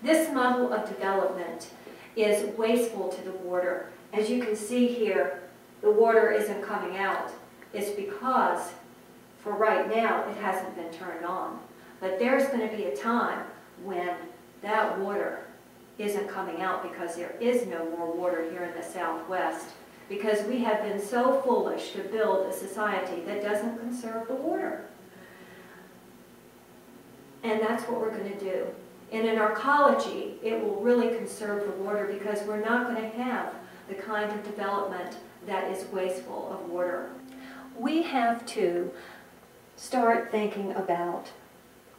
This model of development is wasteful to the water. As you can see here, the water isn't coming out. It's because, for right now, it hasn't been turned on. But there's going to be a time when that water isn't coming out because there is no more water here in the Southwest, because we have been so foolish to build a society that doesn't conserve the water. And that's what we're going to do. And in arcology, it will really conserve the water because we're not going to have the kind of development that is wasteful of water. We have to start thinking about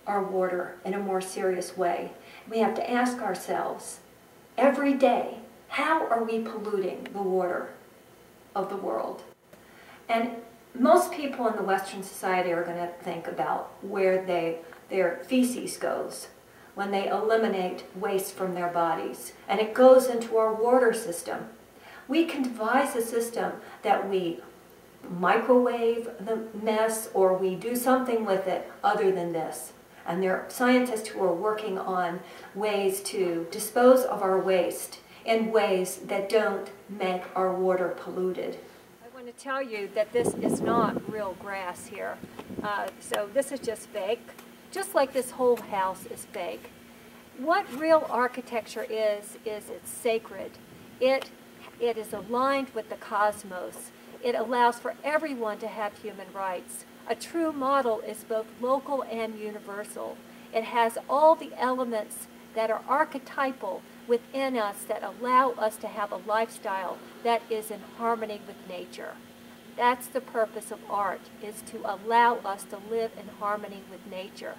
our water in a more serious way. We have to ask ourselves every day, how are we polluting the water of the world? And most people in the Western society are going to think about where their feces goes when they eliminate waste from their bodies, and it goes into our water system. We can devise a system that we microwave the mess or we do something with it other than this. And there are scientists who are working on ways to dispose of our waste in ways that don't make our water polluted. I want to tell you that this is not real grass here. So this is just fake, just like this whole house is fake. What real architecture is it's sacred. It is aligned with the cosmos. It allows for everyone to have human rights. A true model is both local and universal. It has all the elements that are archetypal within us that allow us to have a lifestyle that is in harmony with nature. That's the purpose of art, is to allow us to live in harmony with nature.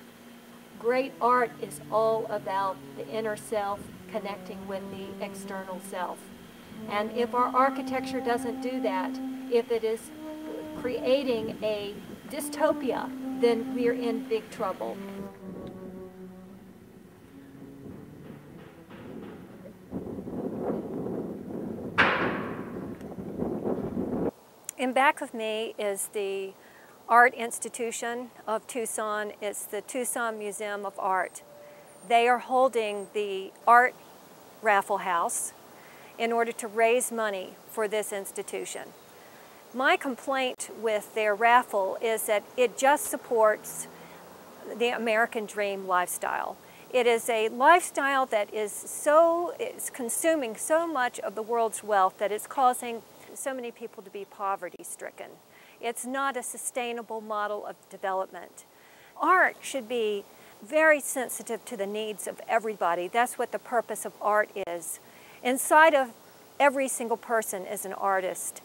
Great art is all about the inner self connecting with the external self. And if our architecture doesn't do that, if it is creating a dystopia, then we're in big trouble. In back of me is the art institution of Tucson. It's the Tucson Museum of Art. They are holding the art raffle house in order to raise money for this institution. My complaint with their raffle is that it just supports the American dream lifestyle. It is a lifestyle that it's consuming so much of the world's wealth that it's causing so many people to be poverty-stricken. It's not a sustainable model of development. Art should be very sensitive to the needs of everybody. That's what the purpose of art is. Inside of every single person is an artist.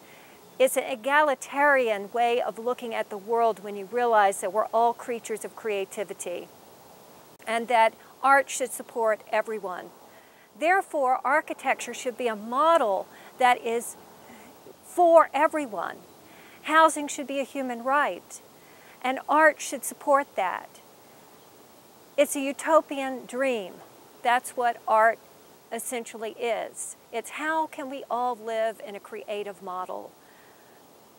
It's an egalitarian way of looking at the world when you realize that we're all creatures of creativity and that art should support everyone. Therefore, architecture should be a model that is for everyone. Housing should be a human right, and art should support that. It's a utopian dream. That's what art essentially is. It's how can we all live in a creative model.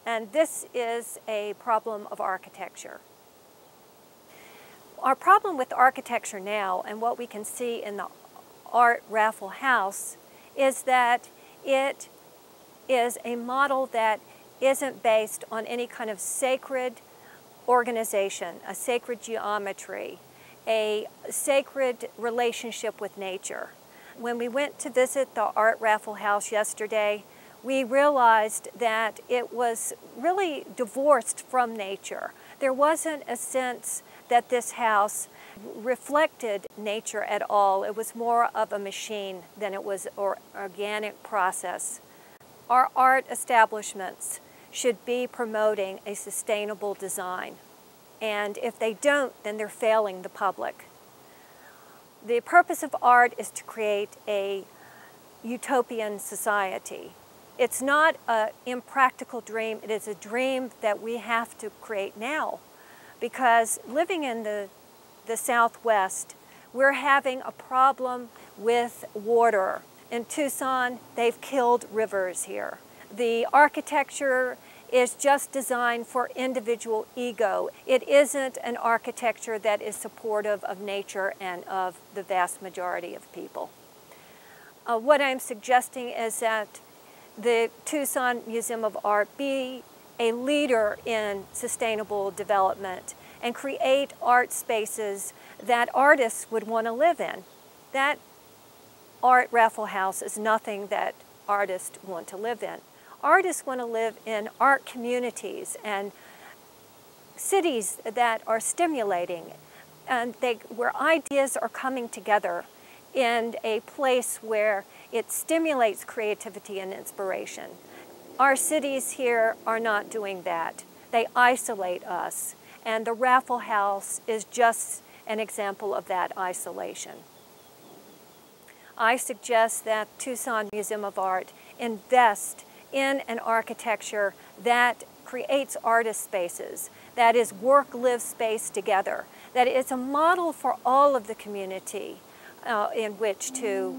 And this is a problem of architecture. Our problem with architecture now, and what we can see in the art raffle house, is that it is a model that isn't based on any kind of sacred organization, a sacred geometry, a sacred relationship with nature. When we went to visit the art raffle house yesterday, we realized that it was really divorced from nature. There wasn't a sense that this house reflected nature at all. It was more of a machine than it was an organic process. Our art establishments should be promoting a sustainable design. And if they don't, then they're failing the public. The purpose of art is to create a utopian society. It's not an impractical dream, it is a dream that we have to create now. Because living in the Southwest, we're having a problem with water. In Tucson, they've killed rivers here. The architecture is just designed for individual ego. It isn't an architecture that is supportive of nature and of the vast majority of people. What I'm suggesting is that the Tucson Museum of Art be a leader in sustainable development and create art spaces that artists would want to live in. That art Raffle House is nothing that artists want to live in. Artists want to live in art communities and cities that are stimulating and where ideas are coming together in a place where it stimulates creativity and inspiration. Our cities here are not doing that. They isolate us, and the Raffle House is just an example of that isolation. I suggest that Tucson Museum of Art invest in an architecture that creates artist spaces, that is work-live space together, that it's a model for all of the community in which to